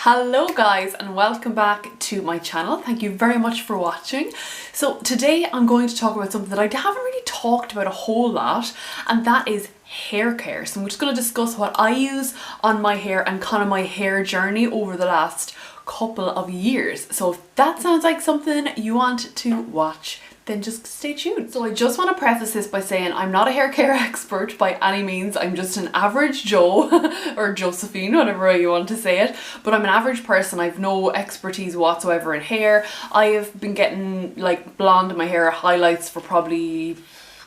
Hello guys and welcome back to my channel. Thank you very much for watching. So today I'm going to talk about something that I haven't really talked about a whole lot, and that is hair care. So I'm just going to discuss what I use on my hair and kind of my hair journey over the last couple of years. So if that sounds like something you want to watch, then just stay tuned. So I just want to preface this by saying I'm not a hair care expert by any means. I'm just an average Joe or Josephine, whatever way you want to say it. But I'm an average person. I've no expertise whatsoever in hair. I have been getting like blonde in my hair highlights for probably,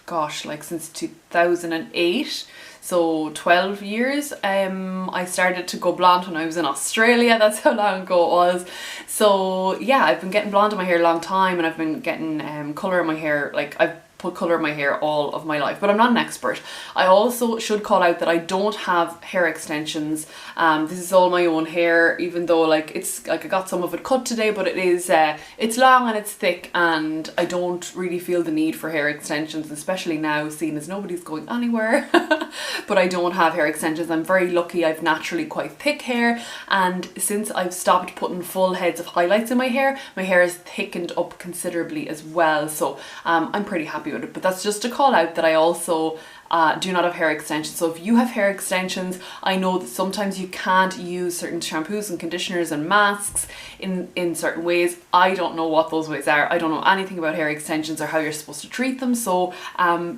gosh, like since 2008. So 12 years. I started to go blonde when I was in Australia. That's how long ago it was. So yeah, I've been getting blonde in my hair a long time, and I've been getting colour in my hair. Like I've put colour in my hair all of my life, but I'm not an expert. I also should call out that I don't have hair extensions. This is all my own hair, even though like it's like I got some of it cut today, but it is it's long and it's thick, and I don't really feel the need for hair extensions, especially now, seeing as nobody's going anywhere. But I don't have hair extensions. I'm very lucky. I've naturally quite thick hair, and since I've stopped putting full heads of highlights in my hair has thickened up considerably as well. So I'm pretty happy with it. But that's just to call out that I also do not have hair extensions. So if you have hair extensions, I know that sometimes you can't use certain shampoos and conditioners and masks in certain ways. I don't know what those ways are. I don't know anything about hair extensions or how you're supposed to treat them. So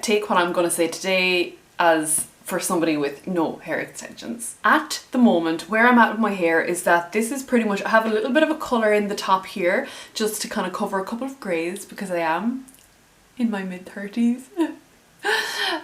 take what I'm going to say today as for somebody with no hair extensions. At the moment, where I'm at with my hair is that this is pretty much, I have a little bit of a colour in the top here just to kind of cover a couple of greys because I am in my mid-30s.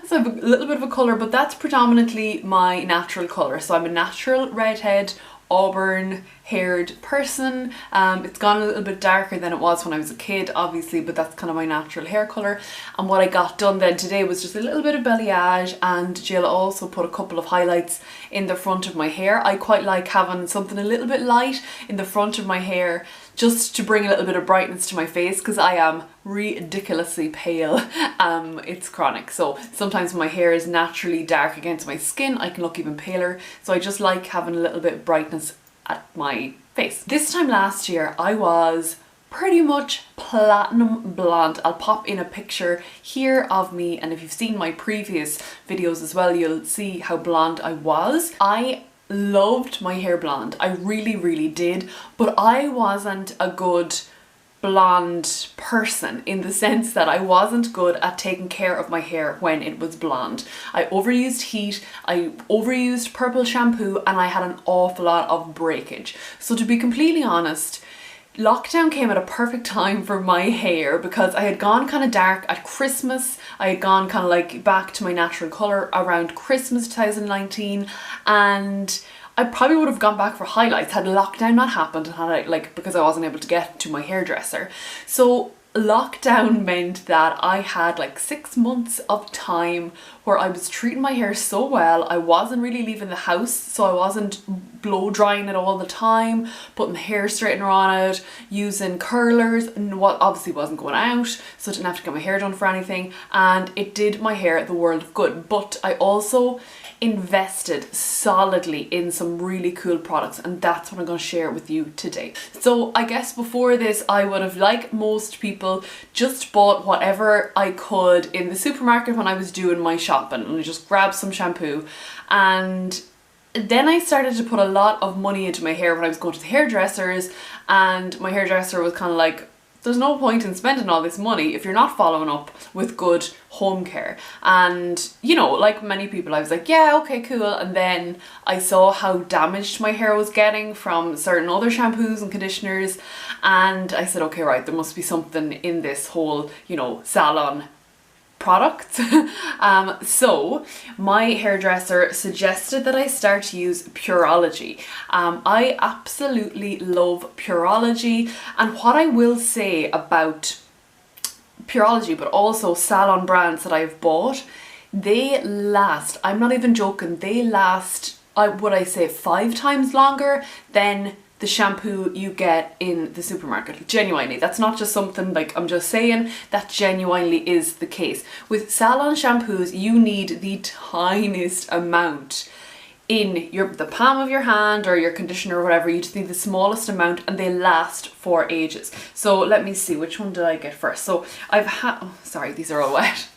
So I have a little bit of a colour, but that's predominantly my natural colour. So I'm a natural redhead, auburn haired person. It's gone a little bit darker than it was when I was a kid, obviously, but that's kind of my natural hair colour. And what I got done then today was just a little bit of balayage, and Jill also put a couple of highlights in the front of my hair. I quite like having something a little bit light in the front of my hair just to bring a little bit of brightness to my face, because I am ridiculously pale. It's chronic, so sometimes when my hair is naturally dark against my skin, I can look even paler. So I just like having a little bit of brightness at my face. This time last year I was pretty much platinum blonde. I'll pop in a picture here of me, and if you've seen my previous videos as well, you'll see how blonde I was. I loved my hair blonde. I really did, but I wasn't a good blonde person in the sense that I wasn't good at taking care of my hair when it was blonde. I overused heat, I overused purple shampoo, and I had an awful lot of breakage. So to be completely honest, lockdown came at a perfect time for my hair because I had gone kind of dark at Christmas. I had gone kind of like back to my natural colour around Christmas 2019, and I probably would have gone back for highlights had lockdown not happened, and had I, like, because I wasn't able to get to my hairdresser. So lockdown meant that I had like 6 months of time where I was treating my hair so well. I wasn't really leaving the house, so I wasn't blow drying it all the time, putting the hair straightener on it, using curlers, and what obviously wasn't going out, so I didn't have to get my hair done for anything, and it did my hair the world of good. But I also invested solidly in some really cool products, and that's what I'm going to share with you today. So I guess before this I would have, like most people, just bought whatever I could in the supermarket when I was doing my shopping, and I just grabbed some shampoo. And then I started to put a lot of money into my hair when I was going to the hairdressers, and my hairdresser was kind of like, there's no point in spending all this money if you're not following up with good home care. And you know, like many people, I was like, yeah, okay, cool. And then I saw how damaged my hair was getting from certain other shampoos and conditioners, and I said, okay, right, there must be something in this whole, you know, salon products. So my hairdresser suggested that I start to use Pureology. I absolutely love Pureology, and what I will say about Pureology, but also salon brands that I've bought, they last, I'm not even joking, they last, would I say 5 times longer than the shampoo you get in the supermarket. Genuinely, that's not just something like I'm just saying, that genuinely is the case. With salon shampoos, you need the tiniest amount in the palm of your hand or your conditioner or whatever. You just need the smallest amount and they last for ages. So let me see, which one did I get first? So oh, sorry, these are all wet.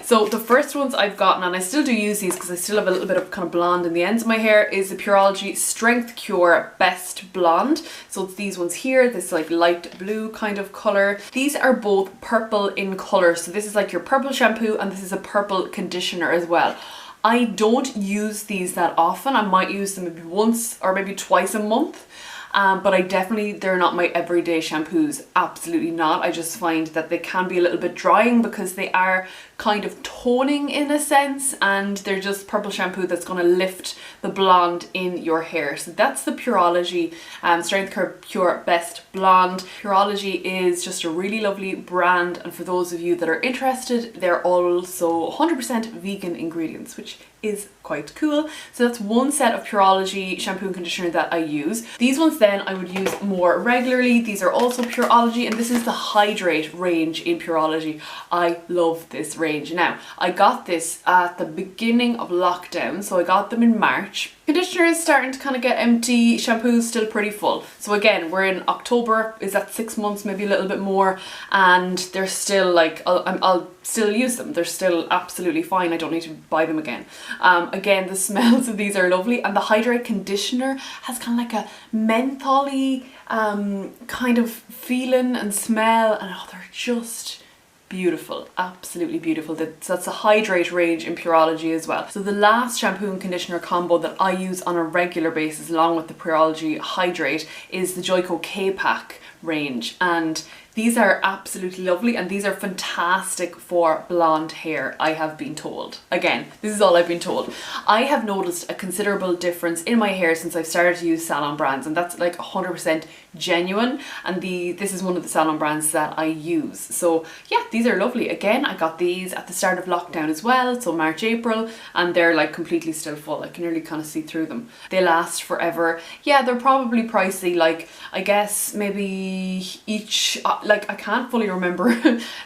So the first ones I've gotten, and I still do use these because I still have a little bit of kind of blonde in the ends of my hair, is the Pureology Strength Cure Best Blonde. So it's these ones here, this like light blue kind of colour. These are both purple in colour. So this is like your purple shampoo and this is a purple conditioner as well. I don't use these that often. I might use them maybe once or maybe twice a month. But they're not my everyday shampoos, absolutely not. I just find that they can be a little bit drying because they are kind of toning in a sense, and they're just purple shampoo that's going to lift the blonde in your hair. So that's the Pureology Strength Cure Best Blonde. Pureology is just a really lovely brand, and for those of you that are interested, they're also 100% vegan ingredients, which is quite cool. So that's one set of Pureology shampoo and conditioner that I use. These ones then I would use more regularly. These are also Pureology, and this is the Hydrate range in Pureology. I love this range. Now, I got this at the beginning of lockdown, so I got them in March. Conditioner is starting to kind of get empty, shampoo's still pretty full. So again, we're in October, is that 6 months, maybe a little bit more, and they're still like, I'll still use them. They're still absolutely fine. I don't need to buy them again. Again, the smells of these are lovely, and the Hydrate conditioner has kind of like a mentholy kind of feeling and smell, and oh, they're just beautiful, absolutely beautiful. That's a Hydrate range in Pureology as well. So the last shampoo and conditioner combo that I use on a regular basis along with the Pureology Hydrate is the Joico K-Pack range, and these are absolutely lovely, and these are fantastic for blonde hair, I have been told. Again, this is all I've been told. I have noticed a considerable difference in my hair since I've started to use salon brands, and that's like 100% genuine, and this is one of the salon brands that I use. So yeah, these are lovely. Again, I got these at the start of lockdown as well, so March, April, and they're like completely still full. I can nearly kind of see through them. They last forever. Yeah, they're probably pricey, like I guess maybe each, like I can't fully remember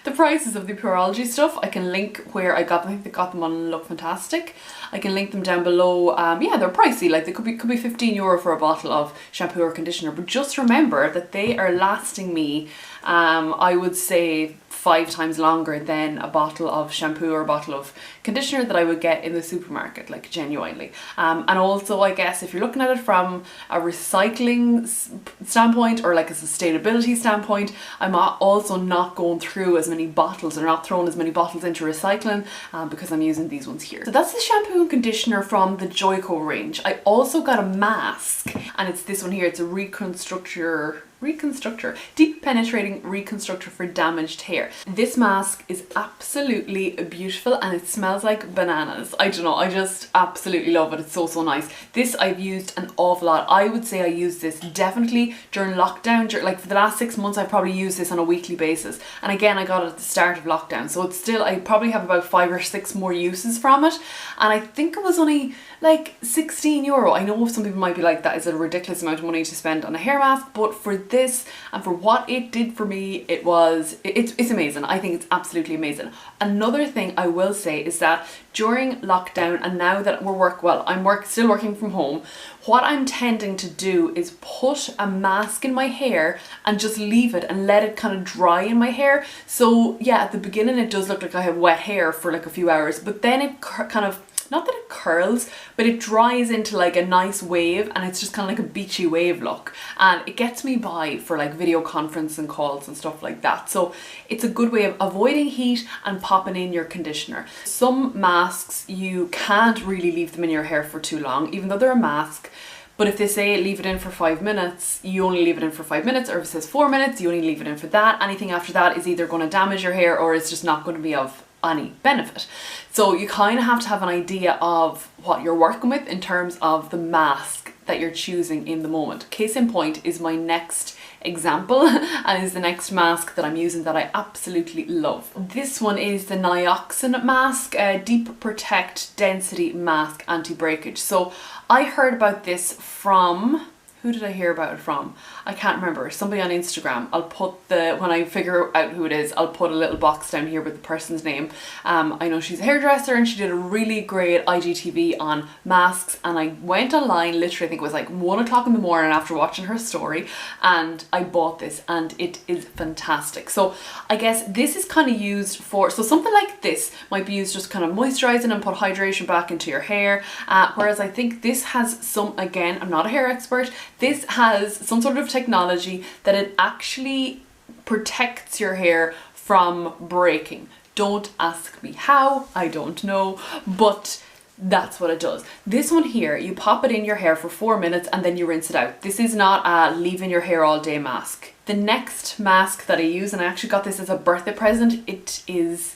the prices of the Pureology stuff. I can link where I got them. I think they got them on Look Fantastic. I can link them down below. Yeah, they're pricey, like they could be €15 for a bottle of shampoo or conditioner, but just remember that they are lasting me I would say 5 times longer than a bottle of shampoo or a bottle of conditioner that I would get in the supermarket, like genuinely. And also, I guess if you're looking at it from a recycling standpoint or like a sustainability standpoint, I'm also not going through as many bottles or not throwing as many bottles into recycling because I'm using these ones here. So that's the shampoo and conditioner from the Joico range. I also got a mask, and it's this one here. It's a reconstructor, deep penetrating reconstructor for damaged hair. This mask is absolutely beautiful and it smells like bananas. I don't know, I just absolutely love it. It's so nice. This I've used an awful lot. I would say I used this definitely during lockdown. Like for the last 6 months I've probably used this on a weekly basis, and again I got it at the start of lockdown, so it's still, I probably have about 5 or 6 more uses from it, and I think it was only like €16. I know some people might be like, that is a ridiculous amount of money to spend on a hair mask, but for this and for what it did for me, it's amazing. I think it's absolutely amazing. Another thing I will say is that during lockdown, and now that I'm still working from home, what I'm tending to do is put a mask in my hair and just leave it and let it kind of dry in my hair. So yeah, at the beginning it does look like I have wet hair for like a few hours, but then it kind of, not that it curls, but it dries into like a nice wave, and it's just kind of like a beachy wave look, and it gets me by for like video conference and calls and stuff like that. So it's a good way of avoiding heat and popping in your conditioner. Some masks you can't really leave them in your hair for too long, even though they're a mask. But if they say leave it in for 5 minutes, you only leave it in for 5 minutes, or if it says 4 minutes, you only leave it in for that. Anything after that is either going to damage your hair or it's just not going to be of any benefit. So you kind of have to have an idea of what you're working with in terms of the mask that you're choosing in the moment. Case in point is my next example, and is the next mask that I'm using that I absolutely love. This one is the Nioxin mask, Deep Protect Density Mask Anti-Breakage. So I heard about this from, Who did I hear about it from? I can't remember. Somebody on Instagram. I'll put the, when I figure out who it is, I'll put a little box down here with the person's name. I know she's a hairdresser and she did a really great IGTV on masks, and I went online, literally I think it was like 1 o'clock in the morning after watching her story, and I bought this and it is fantastic. So I guess this is kind of used for, so something like this might be used just kind of moisturizing and put hydration back into your hair, whereas I think this has some, again, I'm not a hair expert, this has some sort of technology that it actually protects your hair from breaking. Don't ask me how, I don't know, but that's what it does. This one here, you pop it in your hair for 4 minutes and then you rinse it out. This is not a leave-in your hair all day mask. The next mask that I use, and I actually got this as a birthday present, it is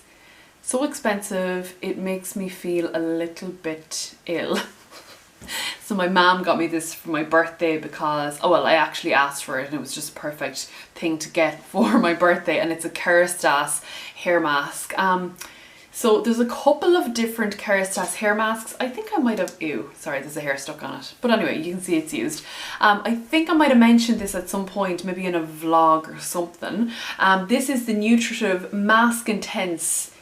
so expensive, it makes me feel a little bit ill. So my mom got me this for my birthday because, oh well, I actually asked for it and it was just a perfect thing to get for my birthday, and it's a Caristas hair mask. So there's a couple of different Caristas hair masks. I think I might have, ew, sorry, there's a hair stuck on it. But anyway, you can see it's used. I think I might have mentioned this at some point, maybe in a vlog or something. This is the Nutritive Mask Intense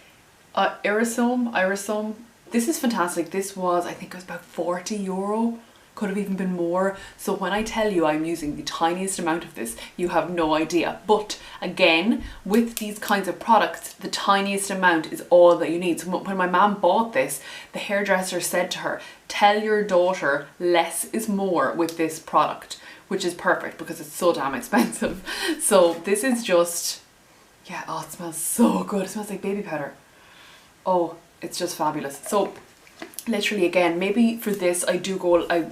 Aerosome. This is fantastic. This was, I think it was about €40. Could have even been more. So when I tell you I'm using the tiniest amount of this, you have no idea. But again, with these kinds of products, the tiniest amount is all that you need. So when my mom bought this, the hairdresser said to her, tell your daughter less is more with this product, which is perfect because it's so damn expensive. So this is just, yeah, oh, it smells so good. It smells like baby powder. Oh, it's just fabulous. So literally, again, maybe for this I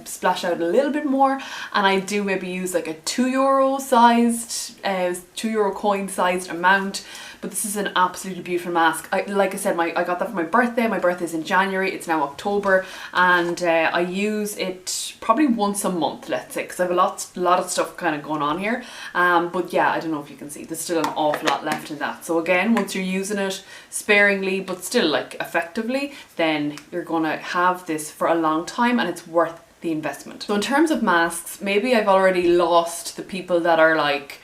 splash out a little bit more, and I do maybe use like a €2 sized, €2 coin sized amount. But this is an absolutely beautiful mask. Like I said, I got that for my birthday. My birthday's in January, it's now October, and I use it probably once a month, let's say, because I have a lot of stuff kind of going on here. But yeah, I don't know if you can see, there's still an awful lot left in that. So again, once you're using it sparingly but still like effectively, then you're gonna have this for a long time and it's worth the investment. So in terms of masks, maybe I've already lost the people that are like,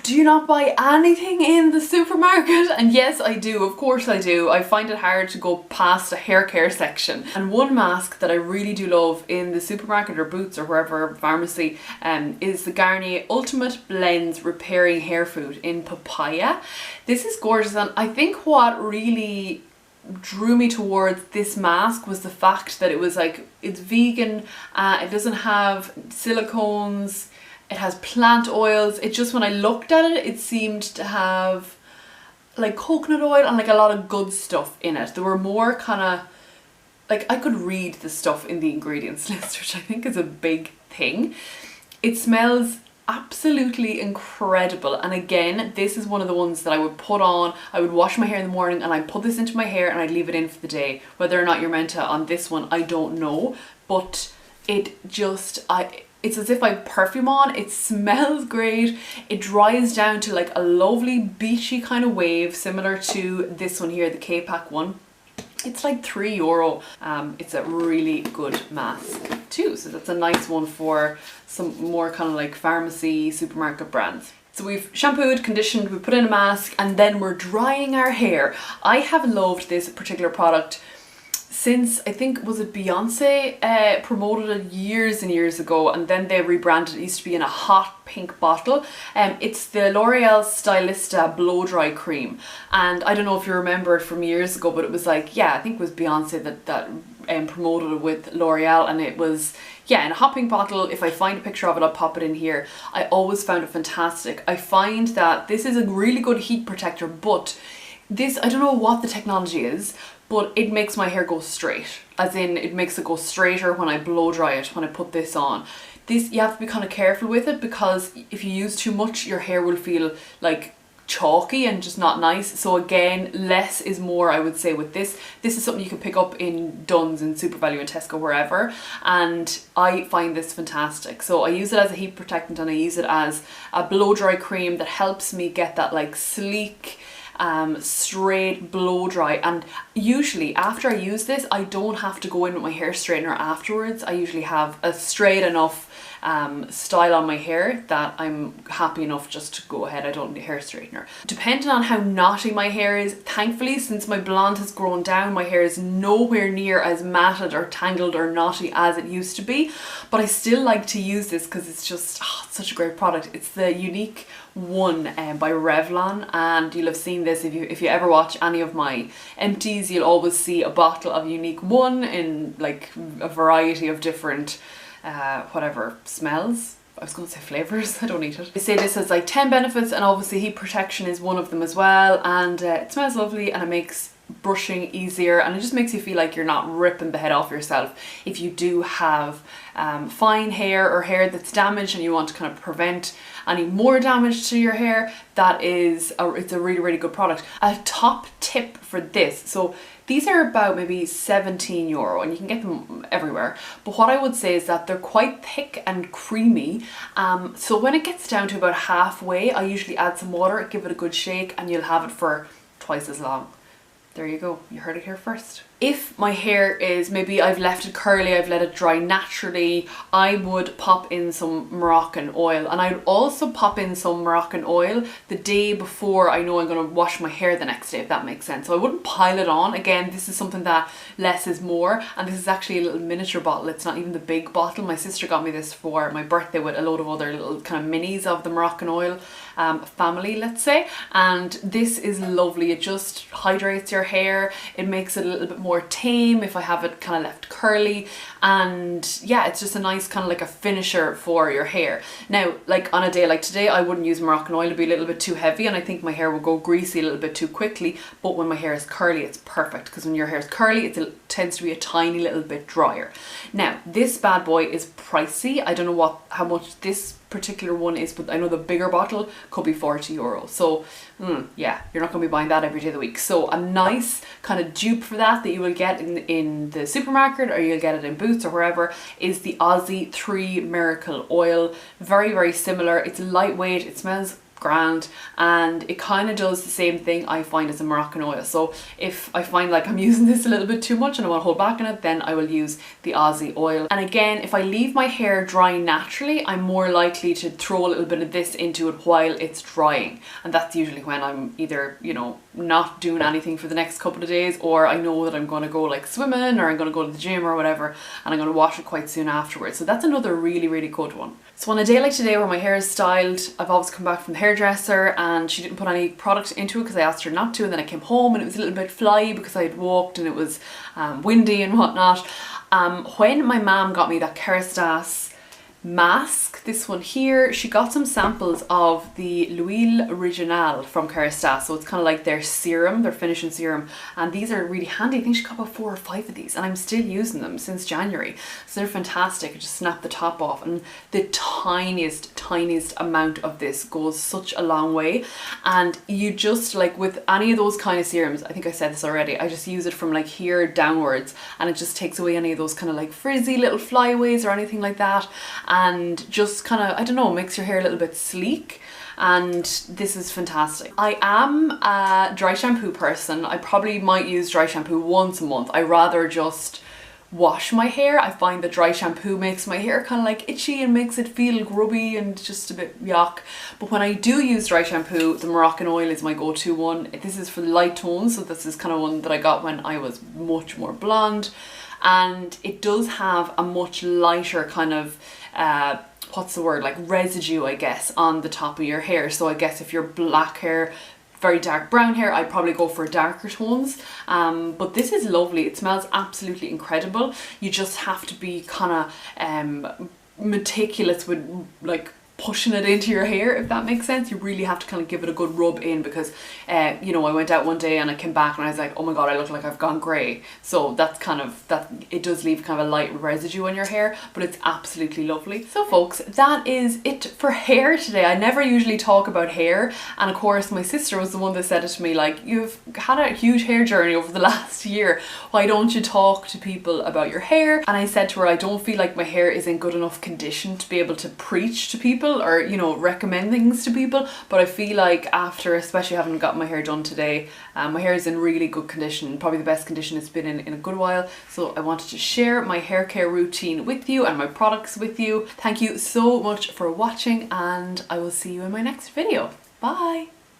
do you not buy anything in the supermarket? And yes, I do, of course I do. I find it hard to go past a hair care section. And one mask that I really do love in the supermarket or Boots or wherever, pharmacy, is the Garnier Ultimate Blends Repairing Hair Food in Papaya. This is gorgeous, and I think what really drew me towards this mask was the fact that it was like, it's vegan, it doesn't have silicones, it has plant oils. It just, when I looked at it, it seemed to have like coconut oil and like a lot of good stuff in it. There were more kind of, like I could read the stuff in the ingredients list, which I think is a big thing. It smells absolutely incredible, and again, this is one of the ones that I would put on. I would wash my hair in the morning and I'd put this into my hair and I'd leave it in for the day. Whether or not you're meant to on this one, I don't know, but it just, it's as if I perfume on. It smells great. It dries down to like a lovely beachy kind of wave, similar to this one here, the K-Pack one. It's like €3. It's a really good mask too, so that's a nice one for some more kind of like pharmacy, supermarket brands. So we've shampooed, conditioned, we put in a mask, and then we're drying our hair. I have loved this particular product since, I think, was it Beyonce promoted it years and years ago, and then they rebranded it. It used to be in a hot pink bottle. It's the L'Oreal Stylista blow dry cream, and I don't know if you remember it from years ago, but it was like, yeah, I think it was Beyonce that promoted it with L'Oreal, and it was, yeah, in a hot pink bottle. If I find a picture of it, I'll pop it in here. I always found it fantastic. I find that this is a really good heat protector, but this, I don't know what the technology is, but it makes my hair go straight. As in, it makes it go straighter when I blow dry it, when I put this on. This, you have to be kind of careful with it, because if you use too much, your hair will feel like chalky and just not nice. So again, less is more, I would say, with this. This is something you can pick up in Dunnes and Super Value and Tesco, wherever, and I find this fantastic. So I use it as a heat protectant, and I use it as a blow dry cream that helps me get that like sleek, straight blow dry. And usually after I use this, I don't have to go in with my hair straightener afterwards. I usually have a straight enough style on my hair that I'm happy enough just to go ahead. I don't need a hair straightener. Depending on how knotty my hair is, thankfully since my blonde has grown down, my hair is nowhere near as matted or tangled or knotty as it used to be, but I still like to use this because it's just it's such a great product. It's the Unique One by Revlon, and you'll have seen this if you ever watch any of my empties. You'll always see a bottle of Unique One in like a variety of different whatever smells. I was going to say flavours, I don't need it. They say this has like 10 benefits, and obviously heat protection is one of them as well, and it smells lovely and it makes brushing easier, and it just makes you feel like you're not ripping the head off yourself if you do have fine hair or hair that's damaged and you want to kind of prevent any more damage to your hair. It's a really, really good product. A top tip for this, so these are about maybe €17 and you can get them everywhere, but what I would say is that they're quite thick and creamy, so when it gets down to about halfway, I usually add some water, give it a good shake, and you'll have it for twice as long. There you go, you heard it here first. If my hair is, maybe I've left it curly, I've let it dry naturally, I would pop in some Moroccan oil, and I'd also pop in some Moroccan oil the day before I know I'm going to wash my hair the next day, if that makes sense. So I wouldn't pile it on. Again, this is something that less is more, and this is actually a little miniature bottle. It's not even the big bottle. My sister got me this for my birthday with a load of other little kind of minis of the Moroccan oil family, let's say, and this is lovely. It just hydrates your hair, it makes it a little bit more tame if I have it kind of left curly, and yeah, it's just a nice kind of like a finisher for your hair. Now, like on a day like today, I wouldn't use Moroccan oil, it'd be a little bit too heavy and I think my hair will go greasy a little bit too quickly, but when my hair is curly, it's perfect, because when your hair is curly, it tends to be a tiny little bit drier. Now, this bad boy is pricey. I don't know how much this particular one is, but I know the bigger bottle could be €40. So yeah, you're not going to be buying that every day of the week. So a nice kind of dupe for that you will get in the supermarket, or you'll get it in Boots or wherever, is the Aussie 3 Miracle Oil. Very, very similar. It's lightweight, it smells grand, and it kind of does the same thing I find as a Moroccan oil. So if I find like I'm using this a little bit too much and I want to hold back on it, then I will use the Aussie oil. And again, if I leave my hair dry naturally, I'm more likely to throw a little bit of this into it while it's drying, and that's usually when I'm either, you know, not doing anything for the next couple of days, or I know that I'm going to go like swimming, or I'm going to go to the gym or whatever, and I'm going to wash it quite soon afterwards. So that's another really, really good one. So on a day like today where my hair is styled, I've always come back from the hairdresser and she didn't put any product into it because I asked her not to, and then I came home and it was a little bit flyy because I had walked and it was windy and whatnot. When my mom got me that Caristas mask, this one here, she got some samples of the L'Huile Originale from Caristas, so it's kind of like their serum, their finishing serum, and these are really handy. I think she got about 4 or 5 of these and I'm still using them since January, so they're fantastic. I just snap the top off and the tiniest amount of this goes such a long way. And you just, like with any of those kind of serums, I think I said this already, I just use it from like here downwards, and it just takes away any of those kind of like frizzy little flyaways or anything like that, and just kind of, I don't know, makes your hair a little bit sleek. And this is fantastic. I am a dry shampoo person. I probably might use dry shampoo once a month. I rather just wash my hair. I find that dry shampoo makes my hair kind of like itchy and makes it feel grubby and just a bit yuck. But when I do use dry shampoo, the Moroccan oil is my go-to one. This is for the light tones, so this is kind of one that I got when I was much more blonde, and it does have a much lighter kind of what's the word, like residue, I guess, on the top of your hair. So I guess if you're black hair, very dark brown hair, I'd probably go for darker tones, but this is lovely. It smells absolutely incredible. You just have to be kind of meticulous with like pushing it into your hair, if that makes sense. You really have to kind of give it a good rub in, because you know, I went out one day and I came back and I was like, oh my god, I look like I've gone grey. So that's kind of, that it does leave kind of a light residue on your hair, but it's absolutely lovely. So folks, that is it for hair today. I never usually talk about hair, and of course my sister was the one that said it to me, like, you've had a huge hair journey over the last year, why don't you talk to people about your hair? And I said to her, I don't feel like my hair is in good enough condition to be able to preach to people people or, you know, recommend things to people, but I feel like after, especially having got my hair done today, my hair is in really good condition, probably the best condition it's been in a good while. So I wanted to share my hair care routine with you and my products with you. Thank you so much for watching, and I will see you in my next video. Bye!